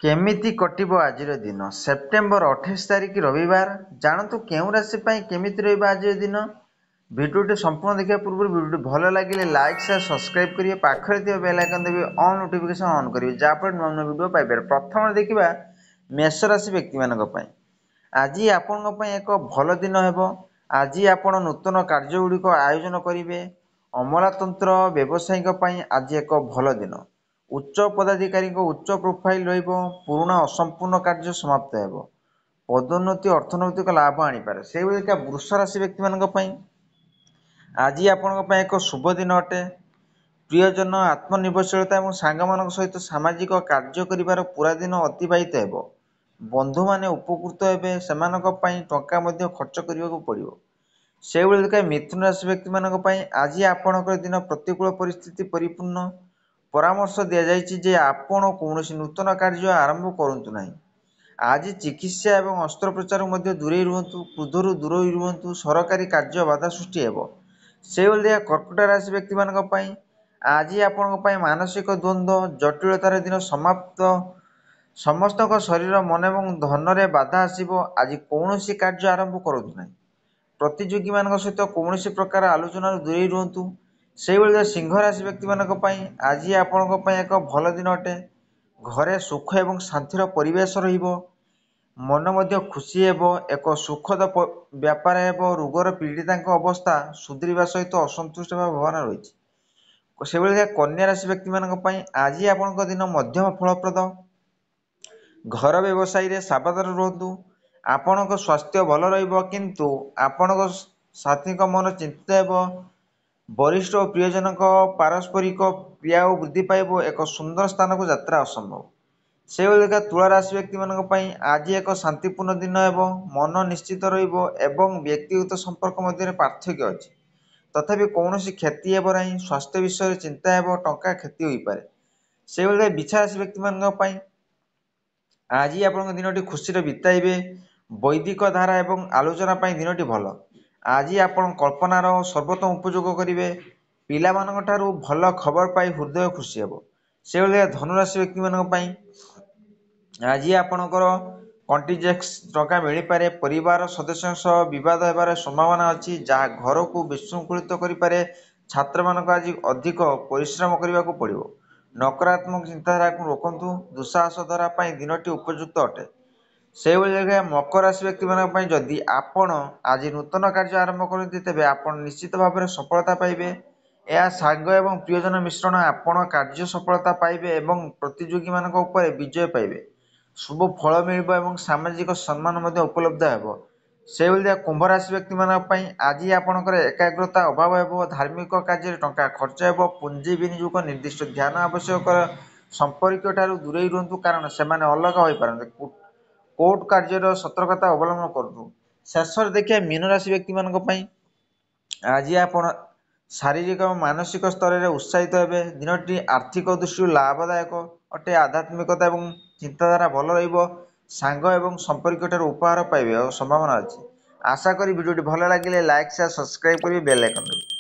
କେମିତି କଟିବ ଆଜିର ଦିନ? ସେପ୍ଟେମ୍ବର 28 ତାରିଖ ରବିବାର। ଜାଣନ୍ତୁ କେଉଁ ରାଶି ପାଇଁ କେମିତି ରହିବ ଆଜିର ଦିନ। ଭିଡ଼ିଓଟି ସମ୍ପୂର୍ଣ୍ଣ ଦେଖିବା ପୂର୍ବରୁ ଭିଡ଼ିଓଟି ଭଲ ଲାଗିଲେ ଲାଇକ୍ ସେୟାର ସବସ୍କ୍ରାଇବ୍ କରିବେ। ପାଖରେ ଥିବା ବେଲ୍ ଆଇକନ୍ ଦେବେ ଅଲ୍ ନୋଟିଫିକେସନ୍ ଅନ୍ କରିବେ, ଯାହାଫଳରେ ନୂଆ ନୂଆ ଭିଡ଼ିଓ ପାଇପାରିବେ। ପ୍ରଥମେ ଦେଖିବା ମେଷ ରାଶି ବ୍ୟକ୍ତିମାନଙ୍କ ପାଇଁ। ଆଜି ଆପଣଙ୍କ ପାଇଁ ଏକ ଭଲ ଦିନ ହେବ। ଆଜି ଆପଣ ନୂତନ କାର୍ଯ୍ୟଗୁଡ଼ିକ ଆୟୋଜନ କରିବେ। ଅମଲାତନ୍ତ୍ର ବ୍ୟବସାୟୀଙ୍କ ପାଇଁ ଆଜି ଏକ ଭଲ ଦିନ। ଉଚ୍ଚ ପଦାଧିକାରୀଙ୍କ ଉଚ୍ଚ ପ୍ରୋଫାଇଲ୍ ରହିବ। ପୁରୁଣା ଅସମ୍ପୂର୍ଣ୍ଣ କାର୍ଯ୍ୟ ସମାପ୍ତ ହେବ। ପଦୋନ୍ନତି ଅର୍ଥନୈତିକ ଲାଭ ଆଣିପାରେ। ସେହିଭଳି ବୃଷ ରାଶି ବ୍ୟକ୍ତିମାନଙ୍କ ପାଇଁ ଆଜି ଆପଣଙ୍କ ପାଇଁ ଏକ ଶୁଭ ଦିନ ଅଟେ। ପ୍ରିୟଜନ, ଆତ୍ମନିର୍ଭରଶୀଳତା ଏବଂ ସାଙ୍ଗମାନଙ୍କ ସହିତ ସାମାଜିକ କାର୍ଯ୍ୟ କରିବାର ପୁରା ଦିନ ଅତିବାହିତ ହେବ। ବନ୍ଧୁମାନେ ଉପକୃତ ହେବେ। ସେମାନଙ୍କ ପାଇଁ ଟଙ୍କା ମଧ୍ୟ ଖର୍ଚ୍ଚ କରିବାକୁ ପଡ଼ିବ। ସେହିଭଳି ଦେଖିବା ମିଥୁନ ରାଶି ବ୍ୟକ୍ତିମାନଙ୍କ ପାଇଁ ଆଜି ଆପଣଙ୍କର ଦିନ ପ୍ରତିକୂଳ ପରିସ୍ଥିତି ପରିପୂର୍ଣ୍ଣ। ପରାମର୍ଶ ଦିଆଯାଇଛି ଯେ ଆପଣ କୌଣସି ନୂତନ କାର୍ଯ୍ୟ ଆରମ୍ଭ କରନ୍ତୁ ନାହିଁ। ଆଜି ଚିକିତ୍ସା ଏବଂ ଅସ୍ତ୍ରୋପଚାରରୁ ମଧ୍ୟ ଦୂରେଇ ରୁହନ୍ତୁ। କ୍ରୋଧରୁ ଦୂରେଇ ରୁହନ୍ତୁ। ସରକାରୀ କାର୍ଯ୍ୟ ବାଧା ସୃଷ୍ଟି ହେବ। ସେହିଭଳି ଦେଖିବା କର୍କଟ ରାଶି ବ୍ୟକ୍ତିମାନଙ୍କ ପାଇଁ ଆଜି ଆପଣଙ୍କ ପାଇଁ ମାନସିକ ଦ୍ୱନ୍ଦ୍ୱ ଜଟିଳତାର ଦିନ ସମାପ୍ତ। ସମସ୍ତଙ୍କ ଶରୀର, ମନ ଏବଂ ଧନରେ ବାଧା ଆସିବ। ଆଜି କୌଣସି କାର୍ଯ୍ୟ ଆରମ୍ଭ କରନ୍ତୁ ନାହିଁ। ପ୍ରତିଯୋଗୀମାନଙ୍କ ସହିତ କୌଣସି ପ୍ରକାର ଆଲୋଚନାରୁ ଦୂରେଇ ରୁହନ୍ତୁ। ସେହିଭଳି ସିଂହ ରାଶି ବ୍ୟକ୍ତିମାନଙ୍କ ପାଇଁ ଆଜି ଆପଣଙ୍କ ପାଇଁ ଏକ ଭଲ ଦିନ ଅଟେ। ଘରେ ସୁଖ ଏବଂ ଶାନ୍ତିର ପରିବେଶ ରହିବ। ମନ ମଧ୍ୟ ଖୁସି ହେବ। ଏକ ସୁଖଦ ବ୍ୟାପାର ହେବ। ରୋଗର ପୀଡ଼ିତାଙ୍କ ଅବସ୍ଥା ସୁଧୁରିବା ସହିତ ଅସନ୍ତୁଷ୍ଟ ହେବା ଭାବନା ରହିଛି। ସେଭଳି କନ୍ୟା ରାଶି ବ୍ୟକ୍ତିମାନଙ୍କ ପାଇଁ ଆଜି ଆପଣଙ୍କ ଦିନ ମଧ୍ୟମ ଫଳପ୍ରଦ। ଘର ବ୍ୟବସାୟୀରେ ସାବଧାନ ରୁହନ୍ତୁ। ଆପଣଙ୍କ ସ୍ୱାସ୍ଥ୍ୟ ଭଲ ରହିବ, କିନ୍ତୁ ଆପଣଙ୍କ ସାଥୀଙ୍କ ମନ ଚିନ୍ତିତ ହେବ। ବରିଷ୍ଠ ଓ ପ୍ରିୟଜନଙ୍କ ପାରସ୍ପରିକ କ୍ରିୟା ବୃଦ୍ଧି ପାଇବ। ଏକ ସୁନ୍ଦର ସ୍ଥାନକୁ ଯାତ୍ରା ଅସମ୍ଭବ। ସେହିଭଳି ତୁଳା ରାଶି ବ୍ୟକ୍ତିମାନଙ୍କ ପାଇଁ ଆଜି ଏକ ଶାନ୍ତିପୂର୍ଣ୍ଣ ଦିନ ହେବ। ମନ ନିଶ୍ଚିତ ରହିବ ଏବଂ ବ୍ୟକ୍ତିଗତ ସମ୍ପର୍କ ମଧ୍ୟରେ ପାର୍ଥକ୍ୟ ଅଛି। ତଥାପି କୌଣସି କ୍ଷତି ହେବ ନାହିଁ। ସ୍ୱାସ୍ଥ୍ୟ ବିଷୟରେ ଚିନ୍ତା ହେବ। ଟଙ୍କା କ୍ଷତି ହୋଇପାରେ। ସେହିଭଳି ବିଛା ରାଶି ବ୍ୟକ୍ତିମାନଙ୍କ ପାଇଁ ଆଜି ଆପଣଙ୍କ ଦିନଟି ଖୁସିରେ ବିତାଇବେ। ବୈଦିକ ଧାରା ଏବଂ ଆଲୋଚନା ପାଇଁ ଦିନଟି ଭଲ। ଆଜି ଆପଣ କଳ୍ପନାର ସର୍ବୋତ୍ତମ ଉପଯୋଗ କରିବେ। ପିଲାମାନଙ୍କ ଠାରୁ ଭଲ ଖବର ପାଇ ହୃଦୟ ଖୁସି ହେବ। ସେଭଳିଆ ଧନୁରାଶି ବ୍ୟକ୍ତିମାନଙ୍କ ପାଇଁ ଆଜି ଆପଣଙ୍କର କଣ୍ଟିଜେକ୍ସ ଟଙ୍କା ମିଳିପାରେ। ପରିବାର ସଦସ୍ୟଙ୍କ ସହ ବିବାଦ ହେବାର ସମ୍ଭାବନା ଅଛି, ଯାହା ଘରକୁ ବିଶୃଙ୍ଖଳିତ କରିପାରେ। ଛାତ୍ରମାନଙ୍କୁ ଆଜି ଅଧିକ ପରିଶ୍ରମ କରିବାକୁ ପଡ଼ିବ। ନକାରାତ୍ମକ ଚିନ୍ତାଧାରାକୁ ରୋକନ୍ତୁ। ଦୁଃସାହସ ଦ୍ୱାରା ପାଇଁ ଦିନଟି ଉପଯୁକ୍ତ ଅଟେ। ସେହିଭଳି ମକର ରାଶି ବ୍ୟକ୍ତିମାନଙ୍କ ପାଇଁ ଯଦି ଆପଣ ଆଜି ନୂତନ କାର୍ଯ୍ୟ ଆରମ୍ଭ କରନ୍ତି, ତେବେ ଆପଣ ନିଶ୍ଚିତ ଭାବରେ ସଫଳତା ପାଇବେ। ଏହା ସାଙ୍ଗ ଏବଂ ପ୍ରିୟଜନ ମିଶ୍ରଣ। ଆପଣ କାର୍ଯ୍ୟ ସଫଳତା ପାଇବେ ଏବଂ ପ୍ରତିଯୋଗୀମାନଙ୍କ ଉପରେ ବିଜୟ ପାଇବେ। ଶୁଭ ଫଳ ମିଳିବ ଏବଂ ସାମାଜିକ ସମ୍ମାନ ମଧ୍ୟ ଉପଲବ୍ଧ ହେବ। ସେହିଭଳି କୁମ୍ଭ ରାଶି ବ୍ୟକ୍ତିମାନଙ୍କ ପାଇଁ ଆଜି ଆପଣଙ୍କର ଏକାଗ୍ରତା ଅଭାବ ହେବ। ଧାର୍ମିକ କାର୍ଯ୍ୟରେ ଟଙ୍କା ଖର୍ଚ୍ଚ ହେବ। ପୁଞ୍ଜି ବିନିଯୋଗ ନିର୍ଦ୍ଦିଷ୍ଟ ଧ୍ୟାନ ଆବଶ୍ୟକ। ସମ୍ପର୍କୀୟ ଠାରୁ ଦୂରେଇ ରୁହନ୍ତୁ, କାରଣ ସେମାନେ ଅଲଗା ହୋଇପାରନ୍ତି। କୋର୍ଟ କାର୍ଯ୍ୟର ସତର୍କତା ଅବଲମ୍ବନ କରନ୍ତୁ। ଶେଷରେ ଦେଖିବା ମୀନ ରାଶି ବ୍ୟକ୍ତିମାନଙ୍କ ପାଇଁ ଆଜି ଆପଣ ଶାରୀରିକ ଏବଂ ମାନସିକ ସ୍ତରରେ ଉତ୍ସାହିତ ହେବେ। ଦିନଟି ଆର୍ଥିକ ଦୃଷ୍ଟିରୁ ଲାଭଦାୟକ ଅଟେ। ଆଧ୍ୟାତ୍ମିକତା ଏବଂ ଚିନ୍ତାଧାରା ଭଲ ରହିବ। ସାଙ୍ଗ ଏବଂ ସମ୍ପର୍କୀୟ ଠାରୁ ଉପହାର ପାଇବେ ସମ୍ଭାବନା ଅଛି। ଆଶା କରି ଭିଡ଼ିଓଟି ଭଲ ଲାଗିଲେ ଲାଇକ୍ ସେୟାର ସବସ୍କ୍ରାଇବ୍ କରିବେ, ବେଲ୍ ଆଇକନ୍ ଦେବେ।